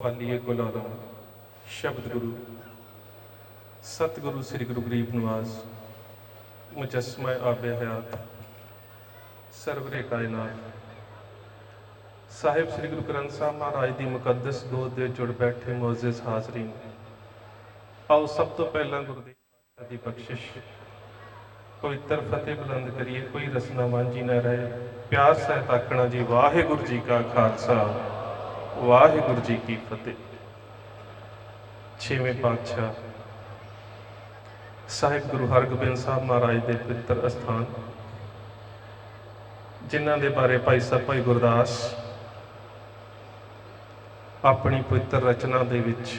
ਪਾਲੀਏ ਗੁਲ ਆਲਮ ਸ਼ਬਦ ਗੁਰੂ ਸਤਿਗੁਰੂ ਸ੍ਰੀ ਗੁਰੂ ਗਰੀਬ ਨਿਵਾਸ ਮੁਜੱਸਮਾ ਆਬੇ ਹਯਾਤ ਸਰਵਰੇ ਕਾਇਨਾਤ ਸਾਹਿਬ ਸ੍ਰੀ ਗੁਰੂ ਗ੍ਰੰਥ ਸਾਹਿਬ ਮਹਾਰਾਜ ਦੀ ਮੁਕੱਦਸ ਗੋਦ ਦੇ ਜੁੜ ਬੈਠੇ ਮੌਜੂਦ ਹਾਜ਼ਰੀਨ, ਆਓ ਸਭ ਤੋਂ ਪਹਿਲਾਂ ਗੁਰਦੇਵ ਪਾਤਸ਼ਾਹ ਦੀ ਬਖਸ਼ਿਸ਼ ਪਵਿੱਤਰ ਫਤਿਹ ਬੁਲੰਦ ਕਰੀਏ। ਕੋਈ ਰਸਨਾ ਵਾਂਝੀ ਨਾ ਰਹੇ। ਪਿਆਰ ਸਹਿਤ ਆਖਣਾ ਜੀ ਵਾਹਿਗੁਰੂ ਜੀ ਕਾ ਖਾਲਸਾ ਵਾਹਿਗੁਰੂ ਜੀ ਕੀ ਫਤਿਹ। ਛੇਵੇਂ ਪਾਤਸ਼ਾਹ ਸਾਹਿਬ ਗੁਰੂ ਹਰਗੋਬਿੰਦ ਸਾਹਿਬ ਮਹਾਰਾਜ ਦੇ ਪਵਿੱਤਰ ਅਸਥਾਨ, ਜਿਨ੍ਹਾਂ ਦੇ ਬਾਰੇ ਭਾਈ ਸਾਹਿਬ ਭਾਈ ਗੁਰਦਾਸ ਆਪਣੀ ਪਵਿੱਤਰ ਰਚਨਾ ਦੇ ਵਿੱਚ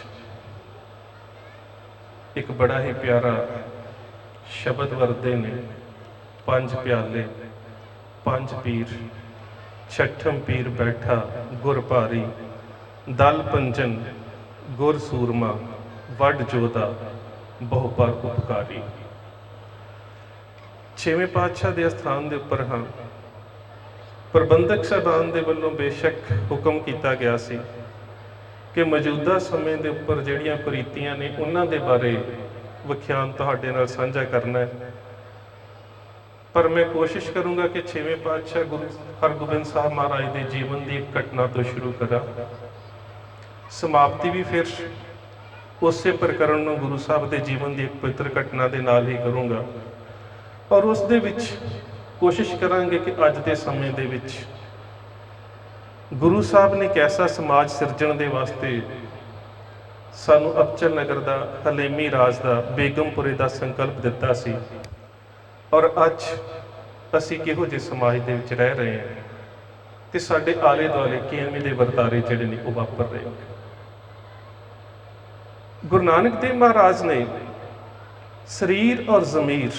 ਇੱਕ ਬੜਾ ਹੀ ਪਿਆਰਾ ਸ਼ਬਦ ਵਰਤੇ ਨੇ। ਪੰਜ ਪਿਆਲੇ ਪੰਜ ਪੀਰ, ਛਠਮ ਪੀਰ ਬੈਠਾ ਗੁਰ ਭਾਰੀ, ਦਲ ਪੰਜਨ ਗੁਰ ਸੂਰਮਾ, ਵੱਡ ਜੋਧਾ ਬਹੁ ਪਰ ਉਪਕਾਰੀ। ਛੇਵੇਂ ਪਾਤਸ਼ਾਹ ਦੇ ਅਸਥਾਨ ਦੇ ਉੱਪਰ ਹਾਂ ਪ੍ਰਬੰਧਕ ਸਾਹਿਬਾਨ ਦੇ ਵੱਲੋਂ ਬੇਸ਼ੱਕ ਹੁਕਮ ਕੀਤਾ ਗਿਆ ਸੀ ਕਿ ਮੌਜੂਦਾ ਸਮੇਂ ਦੇ ਉੱਪਰ ਜਿਹੜੀਆਂ ਕੁਰੀਤੀਆਂ ਨੇ ਉਹਨਾਂ ਦੇ ਬਾਰੇ ਵਿਖਿਆਨ ਤੁਹਾਡੇ ਨਾਲ ਸਾਂਝਾ ਕਰਨਾ ਹੈ, ਪਰ ਮੈਂ ਕੋਸ਼ਿਸ਼ ਕਰੂੰਗਾ ਕਿ ਛੇਵੇਂ ਪਾਤਸ਼ਾਹ ਗੁਰੂ ਹਰਗੋਬਿੰਦ ਸਾਹਿਬ ਮਹਾਰਾਜ ਦੇ ਜੀਵਨ ਦੀ ਇੱਕ ਘਟਨਾ ਤੋਂ ਸ਼ੁਰੂ ਕਰਾਂ। ਸਮਾਪਤੀ ਵੀ ਫਿਰ ਉਸੇ ਪ੍ਰਕਰਣ ਨੂੰ ਗੁਰੂ ਸਾਹਿਬ ਦੇ ਜੀਵਨ ਦੀ ਇੱਕ ਪਵਿੱਤਰ ਘਟਨਾ ਦੇ ਨਾਲ ਹੀ ਕਰੂੰਗਾ, ਔਰ ਉਸ ਦੇ ਵਿੱਚ ਕੋਸ਼ਿਸ਼ ਕਰਾਂਗੇ ਕਿ ਅੱਜ ਦੇ ਸਮੇਂ ਦੇ ਵਿੱਚ ਗੁਰੂ ਸਾਹਿਬ ਨੇ ਕੈਸਾ ਸਮਾਜ ਸਿਰਜਣ ਦੇ ਵਾਸਤੇ ਸਾਨੂੰ ਅਬਚਲ ਨਗਰ ਦਾ, ਹਲੇਮੀ ਰਾਜ ਦਾ, ਬੇਗਮਪੁਰੇ ਦਾ ਸੰਕਲਪ ਦਿੱਤਾ ਸੀ, ਔਰ ਅੱਜ ਅਸੀਂ ਕਿਹੋ ਜਿਹੇ ਸਮਾਜ ਦੇ ਵਿੱਚ ਰਹਿ ਰਹੇ ਹਾਂ ਤੇ ਸਾਡੇ ਆਲੇ ਦੁਆਲੇ ਕਿਵੇਂ ਦੇ ਵਰਤਾਰੇ ਜਿਹੜੇ ਨੇ ਉਹ ਵਾਪਰ ਰਹੇ ਨੇ। ਗੁਰੂ ਨਾਨਕ ਦੇਵ ਮਹਾਰਾਜ ਨੇ ਸਰੀਰ ਔਰ ਜ਼ਮੀਰ,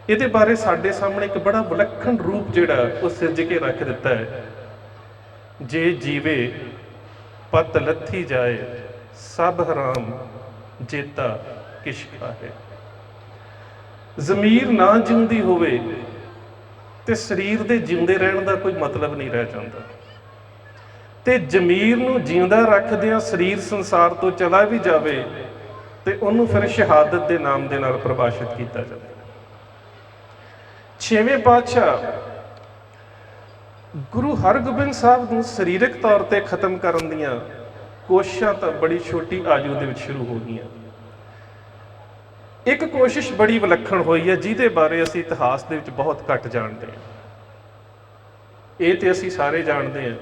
ਇਹਦੇ ਬਾਰੇ ਸਾਡੇ ਸਾਹਮਣੇ ਇੱਕ ਬੜਾ ਵਿਲੱਖਣ ਰੂਪ ਜਿਹੜਾ ਉਹ ਸਿਰਜ ਕੇ ਰੱਖ ਦਿੱਤਾ ਹੈ। ਜੇ ਜੀਵੇ ਪਤ ਲੱਥੀ ਜਾਏ, ਸਭ ਹਰਾਮ ਜੇਤਾ ਕਿਛ ਖਾਹੇ। ਜ਼ਮੀਰ ਨਾ ਜਿਉਂਦੀ ਹੋਵੇ ਤੇ ਸਰੀਰ ਦੇ ਜਿਉਂਦੇ ਰਹਿਣ ਦਾ ਕੋਈ ਮਤਲਬ ਨਹੀਂ ਰਹਿ ਜਾਂਦਾ, ਤੇ ਜ਼ਮੀਰ ਨੂੰ ਜਿਉਂਦਾ ਰੱਖਦਿਆਂ ਸਰੀਰ ਸੰਸਾਰ ਤੋਂ ਚਲਾ ਵੀ ਜਾਵੇ ਤੇ ਉਹਨੂੰ ਫਿਰ ਸ਼ਹਾਦਤ ਦੇ ਨਾਮ ਦੇ ਨਾਲ ਪ੍ਰਭਾਸ਼ਿਤ ਕੀਤਾ ਜਾਂਦਾ। ਛੇਵੇਂ ਪਾਤਸ਼ਾਹ ਗੁਰੂ ਹਰਗੋਬਿੰਦ ਸਾਹਿਬ ਨੂੰ ਸਰੀਰਕ ਤੌਰ ਤੇ ਖਤਮ ਕਰਨ ਦੀਆਂ ਕੋਸ਼ਿਸ਼ਾਂ ਤਾਂ ਬੜੀ ਛੋਟੀ ਆਯੂ ਦੇ ਵਿੱਚ ਸ਼ੁਰੂ ਹੋ ਗਈਆਂ। ਇੱਕ ਕੋਸ਼ਿਸ਼ ਬੜੀ ਵਿਲੱਖਣ ਹੋਈ ਹੈ, ਜਿਹਦੇ ਬਾਰੇ ਅਸੀਂ ਇਤਿਹਾਸ ਦੇ ਵਿੱਚ ਬਹੁਤ ਘੱਟ ਜਾਣਦੇ ਹਾਂ। ਇਹ ਤੇ ਅਸੀਂ ਸਾਰੇ ਜਾਣਦੇ ਹਾਂ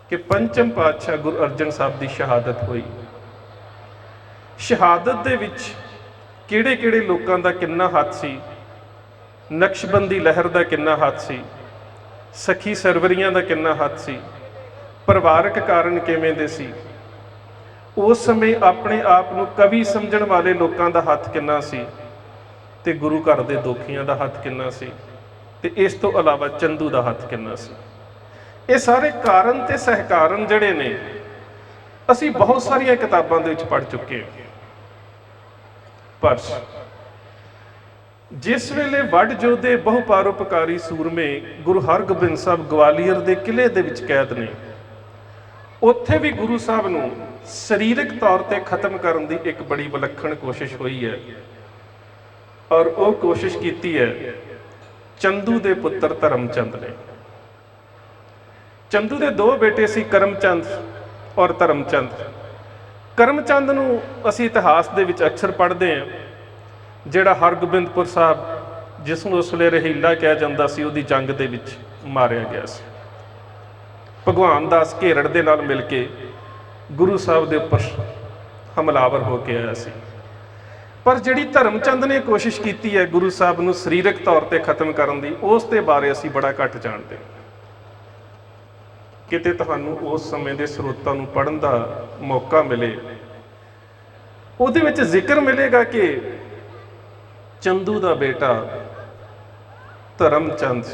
ਕਿ ਪੰਚਮ ਪਾਤਸ਼ਾਹ ਗੁਰੂ ਅਰਜਨ ਸਾਹਿਬ ਦੀ ਸ਼ਹਾਦਤ ਹੋਈ। ਸ਼ਹਾਦਤ ਦੇ ਵਿੱਚ ਕਿਹੜੇ ਕਿਹੜੇ ਲੋਕਾਂ ਦਾ ਕਿੰਨਾ ਹੱਥ ਸੀ, ਨਕਸ਼ਬੰਦੀ ਲਹਿਰ ਦਾ ਕਿੰਨਾ ਹੱਥ ਸੀ, ਸਖੀ ਸਰਵਰੀਆਂ ਦਾ ਕਿੰਨਾ ਹੱਥ ਸੀ, ਪਰਿਵਾਰਕ ਕਾਰਨ ਕਿਵੇਂ ਦੇ ਸੀ, ਉਸ ਸਮੇਂ ਆਪਣੇ ਆਪ ਨੂੰ ਕਵੀ ਸਮਝਣ ਵਾਲੇ ਲੋਕਾਂ ਦਾ ਹੱਥ ਕਿੰਨਾ ਸੀ, ਤੇ ਗੁਰੂ ਘਰ ਦੇ ਦੋਖੀਆਂ ਦਾ ਹੱਥ ਕਿੰਨਾ ਸੀ, ਤੇ ਇਸ ਤੋਂ ਇਲਾਵਾ ਚੰਦੂ ਦਾ ਹੱਥ ਕਿੰਨਾ ਸੀ। ਇਹ ਸਾਰੇ ਕਾਰਨ ਤੇ ਸਹਿਕਾਰਨ ਜਿਹੜੇ ਨੇ ਅਸੀਂ ਬਹੁਤ ਸਾਰੀਆਂ ਕਿਤਾਬਾਂ ਦੇ ਵਿੱਚ ਪੜ੍ਹ ਚੁੱਕੇ ਹਾਂ। ਪਰ ਜਿਸ ਵੇਲੇ ਵੱਡ ਜੋਧੇ ਬਹੁ ਪਰਉਪਕਾਰੀ ਸੂਰਮੇ ਗੁਰੂ ਹਰਗੋਬਿੰਦ ਸਾਹਿਬ ਗਵਾਲੀਅਰ ਦੇ ਕਿਲੇ ਦੇ ਵਿੱਚ ਕੈਦ ਨੇ, ਉੱਥੇ ਵੀ ਗੁਰੂ ਸਾਹਿਬ ਨੂੰ ਸਰੀਰਕ ਤੌਰ ਤੇ ਖਤਮ ਕਰਨ ਦੀ ਇੱਕ ਬੜੀ ਵਿਲੱਖਣ ਕੋਸ਼ਿਸ਼ ਹੋਈ ਹੈ, ਔਰ ਉਹ ਕੋਸ਼ਿਸ਼ ਕੀਤੀ ਹੈ ਚੰਦੂ ਦੇ ਪੁੱਤਰ ਧਰਮਚੰਦ ਨੇ। ਚੰਦੂ ਦੇ ਦੋ ਬੇਟੇ ਸੀ, ਕਰਮਚੰਦ ਔਰ ਧਰਮਚੰਦ। ਕਰਮਚੰਦ ਨੂੰ ਅਸੀਂ ਇਤਿਹਾਸ ਦੇ ਵਿੱਚ ਅਕਸਰ ਪੜ੍ਹਦੇ ਹਾਂ, ਜਿਹੜਾ ਹਰਗੋਬਿੰਦਪੁਰ ਸਾਹਿਬ, ਜਿਸ ਨੂੰ ਉਸ ਵੇਲੇ ਰਹੀਲਾ ਕਿਹਾ ਜਾਂਦਾ ਸੀ, ਉਹਦੀ ਜੰਗ ਦੇ ਵਿੱਚ ਮਾਰਿਆ ਗਿਆ ਸੀ। ਭਗਵਾਨ ਦਾਸ ਘੇਰੜ ਦੇ ਨਾਲ ਮਿਲ ਕੇ ਗੁਰੂ ਸਾਹਿਬ ਦੇ ਉੱਪਰ ਹਮਲਾਵਰ ਹੋ ਕੇ ਆਇਆ ਸੀ। ਪਰ ਜਿਹੜੀ ਧਰਮਚੰਦ ਨੇ ਕੋਸ਼ਿਸ਼ ਕੀਤੀ ਹੈ ਗੁਰੂ ਸਾਹਿਬ ਨੂੰ ਸਰੀਰਕ ਤੌਰ ਤੇ ਖਤਮ ਕਰਨ ਦੀ, ਉਸ ਦੇ ਬਾਰੇ ਅਸੀਂ ਬੜਾ ਘੱਟ ਜਾਣਦੇ ਹਾਂ। ਕਿਤੇ ਤੁਹਾਨੂੰ ਉਸ ਸਮੇਂ ਦੇ ਸਰੋਤਾਂ ਨੂੰ ਪੜ੍ਹਨ ਦਾ ਮੌਕਾ ਮਿਲੇ, ਉਹਦੇ ਵਿੱਚ ਜ਼ਿਕਰ ਮਿਲੇਗਾ ਕਿ ਚੰਦੂ ਦਾ ਬੇਟਾ ਧਰਮਚੰਦ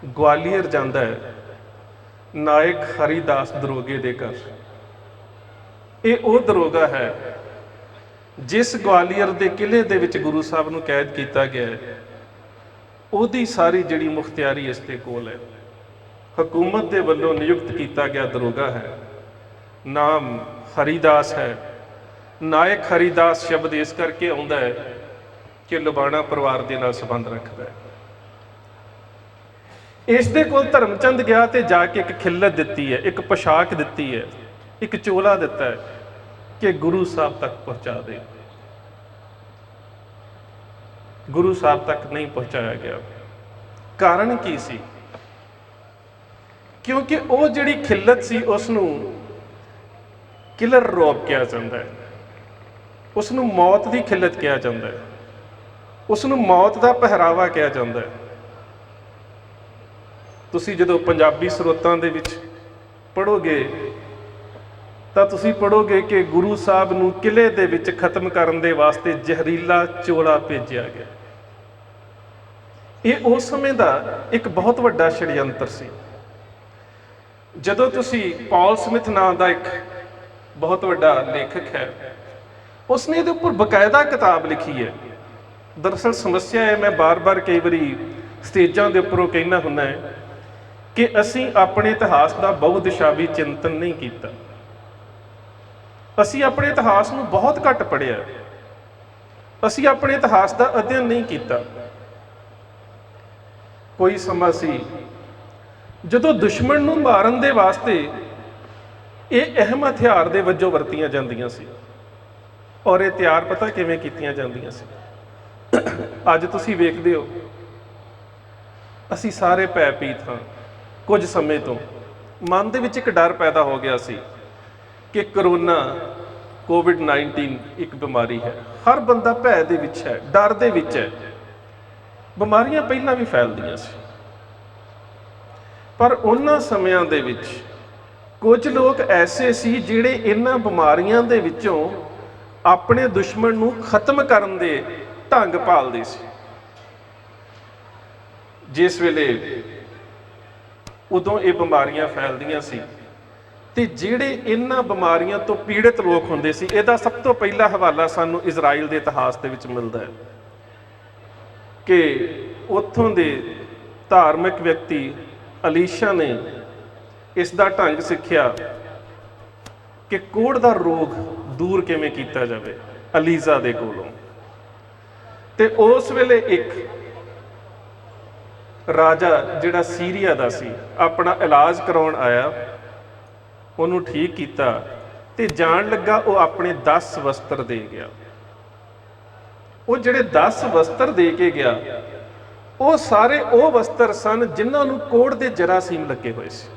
ਗਵਾਲੀਅਰ ਜਾਂਦਾ ਹੈ ਨਾਇਕ ਹਰੀਦਾਸ ਦਰੋਗੇ ਦੇ ਘਰ। ਇਹ ਉਹ ਦਰੋਗਾ ਹੈ ਜਿਸ ਗਵਾਲੀਅਰ ਦੇ ਕਿਲੇ ਦੇ ਵਿੱਚ ਗੁਰੂ ਸਾਹਿਬ ਨੂੰ ਕੈਦ ਕੀਤਾ ਗਿਆ ਹੈ। ਉਹਦੀ ਸਾਰੀ ਜਿਹੜੀ ਮੁਖਤਿਆਰੀ ਇਸ ਦੇ ਕੋਲ ਹੈ। ਹਕੂਮਤ ਦੇ ਵੱਲੋਂ ਨਿਯੁਕਤ ਕੀਤਾ ਗਿਆ ਦਰੋਗਾ ਹੈ। ਨਾਮ ਹਰੀਦਾਸ ਹੈ। ਨਾਇਕ ਹਰੀਦਾਸ ਸ਼ਬਦ ਇਸ ਕਰਕੇ ਆਉਂਦਾ ਹੈ ਕਿ ਲੁਬਾਣਾ ਪਰਿਵਾਰ ਦੇ ਨਾਲ ਸੰਬੰਧ ਰੱਖਦਾ ਹੈ। ਇਸ ਦੇ ਕੋਲ ਧਰਮਚੰਦ ਗਿਆ ਤੇ ਜਾ ਕੇ ਇੱਕ ਖਿੱਲਤ ਦਿੱਤੀ ਹੈ, ਇੱਕ ਪੋਸ਼ਾਕ ਦਿੱਤੀ ਹੈ, ਇੱਕ ਚੋਲਾ ਦਿੱਤਾ ਹੈ ਕਿ ਗੁਰੂ ਸਾਹਿਬ ਤੱਕ ਪਹੁੰਚਾ ਦੇ। ਗੁਰੂ ਸਾਹਿਬ ਤੱਕ ਨਹੀਂ ਪਹੁੰਚਾਇਆ ਗਿਆ। ਕਾਰਨ ਕੀ ਸੀ? ਕਿਉਂਕਿ ਉਹ ਜਿਹੜੀ ਖਿੱਲਤ ਸੀ ਉਸ ਨੂੰ ਕਿਲਰ ਰੋਬ ਕਿਹਾ ਜਾਂਦਾ ਹੈ, ਉਸ ਨੂੰ ਮੌਤ ਦੀ ਖਿੱਲਤ ਕਿਹਾ ਜਾਂਦਾ ਹੈ, ਉਸ ਨੂੰ ਮੌਤ ਦਾ ਪਹਿਰਾਵਾ ਕਿਹਾ ਜਾਂਦਾ ਹੈ। ਤੁਸੀਂ ਜਦੋਂ ਪੰਜਾਬੀ ਸਰੋਤਾਂ ਦੇ ਵਿੱਚ ਪੜ੍ਹੋਗੇ ਤਾਂ ਤੁਸੀਂ ਪੜ੍ਹੋਗੇ ਕਿ ਗੁਰੂ ਸਾਹਿਬ ਨੂੰ ਕਿਲੇ ਦੇ ਵਿੱਚ ਖਤਮ ਕਰਨ ਦੇ ਵਾਸਤੇ ਜ਼ਹਿਰੀਲਾ ਚੋਲਾ ਭੇਜਿਆ ਗਿਆ। ਇਹ ਉਸ ਸਮੇਂ ਦਾ ਇੱਕ ਬਹੁਤ ਵੱਡਾ ਸ਼ੜਯੰਤਰ ਸੀ। ਜਦੋਂ ਤੁਸੀਂ ਪੌਲ ਸਮਿਥ ਨਾਮ ਦਾ ਇੱਕ ਬਹੁਤ ਵੱਡਾ ਲੇਖਕ ਹੈ, ਉਸਨੇ ਇਹਦੇ ਉੱਪਰ ਬਕਾਇਦਾ ਕਿਤਾਬ ਲਿਖੀ ਹੈ। ਦਰਅਸਲ ਸਮੱਸਿਆ ਹੈ, ਮੈਂ ਬਾਰ-ਬਾਰ ਕਈ ਵਾਰੀ ਸਟੇਜਾਂ ਦੇ ਉੱਪਰੋਂ ਕਹਿਣਾ ਹੁੰਦਾ ਹੈ ਕਿ ਅਸੀਂ ਆਪਣੇ ਇਤਿਹਾਸ ਦਾ ਬਹੁ-ਦਿਸ਼ਾਵੀ ਚਿੰਤਨ ਨਹੀਂ ਕੀਤਾ। ਅਸੀਂ ਆਪਣੇ ਇਤਿਹਾਸ ਨੂੰ ਬਹੁਤ ਘੱਟ ਪੜ੍ਹਿਆ। ਅਸੀਂ ਆਪਣੇ ਇਤਿਹਾਸ ਦਾ ਅਧਿਐਨ ਨਹੀਂ ਕੀਤਾ। ਕੋਈ ਸਮਾਂ ਸੀ ਜਦੋਂ ਦੁਸ਼ਮਣ ਨੂੰ ਮਾਰਨ ਦੇ ਵਾਸਤੇ ਇਹ ਅਹਿਮ ਹਥਿਆਰ ਦੇ ਵਜੋਂ ਵਰਤੀਆਂ ਜਾਂਦੀਆਂ ਸੀ, ਔਰ ਇਹ ਤਿਆਰ ਪਤਾ ਕਿਵੇਂ ਕੀਤੀਆਂ ਜਾਂਦੀਆਂ ਸੀ? ਅੱਜ ਤੁਸੀਂ ਵੇਖਦੇ ਹੋ ਅਸੀਂ ਸਾਰੇ ਭੈਭੀਤ ਹਾਂ। ਕੁਝ ਸਮੇਂ ਤੋਂ ਮਨ ਦੇ ਵਿੱਚ ਇੱਕ ਡਰ ਪੈਦਾ ਹੋ ਗਿਆ ਸੀ ਕਿ ਕਰੋਨਾ ਕੋਵਿਡ-19 ਇੱਕ ਬਿਮਾਰੀ ਹੈ। ਹਰ ਬੰਦਾ ਭੈ ਦੇ ਵਿੱਚ ਹੈ, ਡਰ ਦੇ ਵਿੱਚ ਹੈ। ਬਿਮਾਰੀਆਂ ਪਹਿਲਾਂ ਵੀ ਫੈਲਦੀਆਂ ਸੀ, ਪਰ ਉਹਨਾਂ ਸਮਿਆਂ ਦੇ ਵਿੱਚ ਕੁਝ ਲੋਕ ਐਸੇ ਸੀ ਜਿਹੜੇ ਇਹਨਾਂ ਬਿਮਾਰੀਆਂ ਦੇ ਵਿੱਚੋਂ ਆਪਣੇ ਦੁਸ਼ਮਣ ਨੂੰ ਖਤਮ ਕਰਨ ਦੇ ਢੰਗ ਭਾਲਦੇ ਸੀ। ਜਿਸ ਵੇਲੇ ਉਦੋਂ ਇਹ ਬਿਮਾਰੀਆਂ ਫੈਲਦੀਆਂ ਸੀ ਤੇ ਜਿਹੜੇ ਇਹਨਾਂ ਬਿਮਾਰੀਆਂ ਤੋਂ ਪੀੜਿਤ ਲੋਕ ਹੁੰਦੇ ਸੀ, ਇਹਦਾ ਸਭ ਤੋਂ ਪਹਿਲਾ ਹਵਾਲਾ ਸਾਨੂੰ ਇਜ਼ਰਾਈਲ ਦੇ ਇਤਿਹਾਸ ਦੇ ਵਿੱਚ ਮਿਲਦਾ ਹੈ ਕਿ ਉੱਥੋਂ ਦੇ ਧਾਰਮਿਕ ਵਿਅਕਤੀ ਅਲੀਸ਼ਾ ਨੇ ਇਸ ਦਾ ਢੰਗ ਸਿੱਖਿਆ ਕਿ ਕੋਹੜ ਦਾ ਰੋਗ ਦੂਰ ਕਿਵੇਂ ਕੀਤਾ ਜਾਵੇ ਅਲੀਜ਼ਾ ਦੇ ਕੋਲੋਂ। ਤੇ ਉਸ ਵੇਲੇ ਇੱਕ ਰਾਜਾ ਜਿਹੜਾ ਸੀਰੀਆ ਦਾ ਸੀ ਆਪਣਾ ਇਲਾਜ ਕਰਾਉਣ ਆਇਆ, ਉਹਨੂੰ ਠੀਕ ਕੀਤਾ ਤੇ ਜਾਣ ਲੱਗਾ ਉਹ ਆਪਣੇ 10 ਵਸਤਰ ਦੇ ਗਿਆ। ਉਹ ਜਿਹੜੇ 10 ਵਸਤਰ ਦੇ ਕੇ ਗਿਆ, ਉਹ ਸਾਰੇ ਉਹ ਵਸਤਰ ਸਨ ਜਿਨ੍ਹਾਂ ਨੂੰ ਕੋਹੜ ਦੇ ਜਰਾਸੀਮ ਲੱਗੇ ਹੋਏ ਸੀ।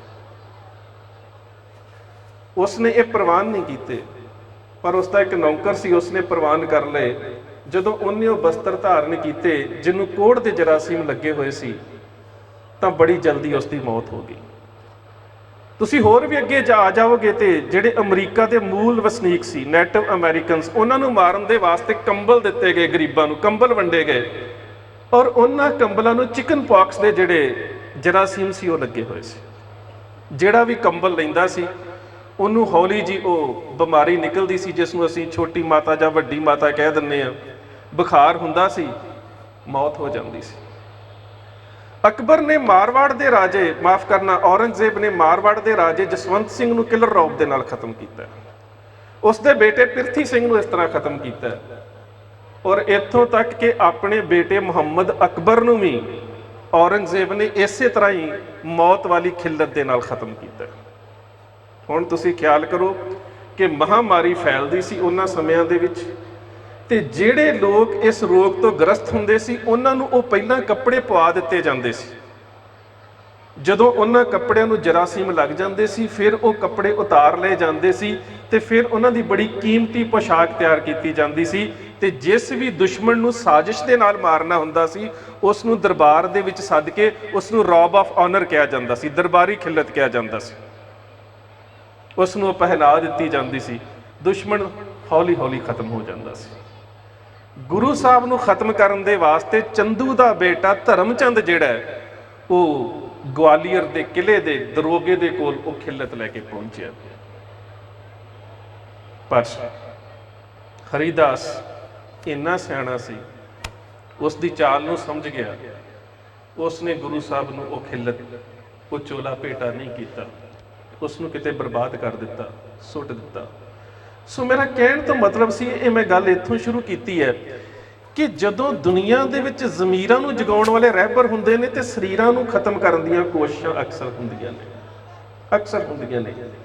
ਉਸਨੇ ਇਹ ਪ੍ਰਵਾਨ ਨਹੀਂ ਕੀਤੇ, ਪਰ ਉਸਦਾ ਇੱਕ ਨੌਕਰ ਸੀ, ਉਸਨੇ ਪ੍ਰਵਾਨ ਕਰ ਲਏ। ਜਦੋਂ ਉਹਨੇ ਉਹ ਵਸਤਰ ਧਾਰਨ ਕੀਤੇ ਜਿਹਨੂੰ ਕੋਹੜ ਦੇ ਜਰਾਸੀਮ ਲੱਗੇ ਹੋਏ ਸੀ, ਤਾਂ ਬੜੀ ਜਲਦੀ ਉਸਦੀ ਮੌਤ ਹੋ ਗਈ। ਤੁਸੀਂ ਹੋਰ ਵੀ ਅੱਗੇ ਜਾ ਜਾਓਗੇ ਤੇ ਜਿਹੜੇ ਅਮਰੀਕਾ ਦੇ ਮੂਲ ਵਸਨੀਕ ਸੀ, ਨੇਟਿਵ ਅਮਰੀਕਨਸ, ਉਹਨਾਂ ਨੂੰ ਮਾਰਨ ਦੇ ਵਾਸਤੇ ਕੰਬਲ ਦਿੱਤੇ ਗਏ, ਗਰੀਬਾਂ ਨੂੰ ਕੰਬਲ ਵੰਡੇ ਗਏ, ਔਰ ਉਹਨਾਂ ਕੰਬਲਾਂ ਨੂੰ ਚਿਕਨ ਪੌਕਸ ਦੇ ਜਿਹੜੇ ਜਰਾਸੀਮ ਸੀ ਉਹ ਲੱਗੇ ਹੋਏ ਸੀ। ਜਿਹੜਾ ਵੀ ਕੰਬਲ ਲੈਂਦਾ ਸੀ ਉਹਨੂੰ ਹੌਲੀ ਜੀ ਉਹ ਬਿਮਾਰੀ ਨਿਕਲਦੀ ਸੀ, ਜਿਸ ਨੂੰ ਅਸੀਂ ਛੋਟੀ ਮਾਤਾ ਜਾਂ ਵੱਡੀ ਮਾਤਾ ਕਹਿ ਦਿੰਦੇ ਹਾਂ। ਬੁਖਾਰ ਹੁੰਦਾ ਸੀ, ਮੌਤ ਹੋ ਜਾਂਦੀ ਸੀ। ਅਕਬਰ ਨੇ ਮਾਰਵਾੜ ਦੇ ਰਾਜੇ, ਮਾਫ ਕਰਨਾ, ਔਰੰਗਜ਼ੇਬ ਨੇ ਮਾਰਵਾੜ ਦੇ ਰਾਜੇ ਜਸਵੰਤ ਸਿੰਘ ਨੂੰ ਕਿਲਰ ਰੌਬ ਦੇ ਨਾਲ ਖਤਮ ਕੀਤਾ। ਉਸਦੇ ਬੇਟੇ ਪ੍ਰਿਥੀ ਸਿੰਘ ਨੂੰ ਇਸ ਤਰ੍ਹਾਂ ਖਤਮ ਕੀਤਾ, ਔਰ ਇੱਥੋਂ ਤੱਕ ਕਿ ਆਪਣੇ ਬੇਟੇ ਮੁਹੰਮਦ ਅਕਬਰ ਨੂੰ ਵੀ ਔਰੰਗਜ਼ੇਬ ਨੇ ਇਸੇ ਤਰ੍ਹਾਂ ਹੀ ਮੌਤ ਵਾਲੀ ਖਿੱਲਤ ਦੇ ਨਾਲ ਖਤਮ ਕੀਤਾ। ਹੁਣ ਤੁਸੀਂ ਖਿਆਲ ਕਰੋ ਕਿ ਮਹਾਮਾਰੀ ਫੈਲਦੀ ਸੀ ਉਹਨਾਂ ਸਮਿਆਂ ਦੇ ਵਿੱਚ, ਤੇ ਜਿਹੜੇ ਲੋਕ ਇਸ ਰੋਗ ਤੋਂ ਗ੍ਰਸਤ ਹੁੰਦੇ ਸੀ ਉਹਨਾਂ ਨੂੰ ਉਹ ਪਹਿਲਾਂ ਕੱਪੜੇ ਪਵਾ ਦਿੱਤੇ ਜਾਂਦੇ ਸੀ। ਜਦੋਂ ਉਹਨਾਂ ਕੱਪੜਿਆਂ ਨੂੰ ਜਰਾਸੀਮ ਲੱਗ ਜਾਂਦੇ ਸੀ, ਫਿਰ ਉਹ ਕੱਪੜੇ ਉਤਾਰ ਲਏ ਜਾਂਦੇ ਸੀ ਤੇ ਫਿਰ ਉਹਨਾਂ ਦੀ ਬੜੀ ਕੀਮਤੀ ਪੋਸ਼ਾਕ ਤਿਆਰ ਕੀਤੀ ਜਾਂਦੀ ਸੀ। ਤੇ ਜਿਸ ਵੀ ਦੁਸ਼ਮਣ ਨੂੰ ਸਾਜ਼ਿਸ਼ ਦੇ ਨਾਲ ਮਾਰਨਾ ਹੁੰਦਾ ਸੀ, ਉਸ ਨੂੰ ਦਰਬਾਰ ਦੇ ਵਿੱਚ ਸੱਦ ਕੇ ਉਸ ਨੂੰ ਰੌਬ ਆਫ ਆਨਰ ਕਿਹਾ ਜਾਂਦਾ ਸੀ, ਦਰਬਾਰੀ ਖਿੱਲਤ ਕਿਹਾ ਜਾਂਦਾ ਸੀ। ਉਸ ਨੂੰ ਪਹਿਲਾ ਦਿੱਤੀ ਜਾਂਦੀ ਸੀ, ਦੁਸ਼ਮਣ ਹੌਲੀ ਹੌਲੀ ਖਤਮ ਹੋ ਜਾਂਦਾ ਸੀ। ਗੁਰੂ ਸਾਹਿਬ ਨੂੰ ਖਤਮ ਕਰਨ ਦੇ ਵਾਸਤੇ ਚੰਦੂ ਦਾ ਬੇਟਾ ਧਰਮਚੰਦ ਜਿਹੜਾ ਹੈ, ਉਹ ਗਵਾਲੀਅਰ ਦੇ ਕਿਲੇ ਦੇ ਦਰੋਗੇ ਦੇ ਕੋਲ ਉਹ ਖਿੱਲਤ ਲੈ ਕੇ ਪਹੁੰਚਿਆ। ਪਰ ਹਰੀਦਾਸ ਇੰਨਾ ਸਿਆਣਾ ਸੀ, ਉਸ ਦੀ ਚਾਲ ਨੂੰ ਸਮਝ ਗਿਆ। ਉਸਨੇ ਗੁਰੂ ਸਾਹਿਬ ਨੂੰ ਉਹ ਖਿੱਲਤ ਉਹ ਚੋਲਾ ਭੇਟਾ ਨਹੀਂ ਕੀਤਾ, ਉਸ ਨੂੰ ਕਿਤੇ ਬਰਬਾਦ ਕਰ ਦਿੱਤਾ, ਸੁੱਟ ਦਿੱਤਾ। ਸੋ ਮੇਰਾ ਕਹਿਣ ਤੋਂ ਮਤਲਬ ਸੀ, ਇਹ ਮੈਂ ਗੱਲ ਇੱਥੋਂ ਸ਼ੁਰੂ ਕੀਤੀ ਹੈ ਕਿ ਜਦੋਂ ਦੁਨੀਆ ਦੇ ਵਿੱਚ ਜ਼ਮੀਰਾਂ ਨੂੰ ਜਗਾਉਣ ਵਾਲੇ ਰਹਿਬਰ ਹੁੰਦੇ ਨੇ ਤੇ ਸਰੀਰਾਂ ਨੂੰ ਖਤਮ ਕਰਨ ਦੀਆਂ ਕੋਸ਼ਿਸ਼ਾਂ ਅਕਸਰ ਹੁੰਦੀਆਂ ਨੇ।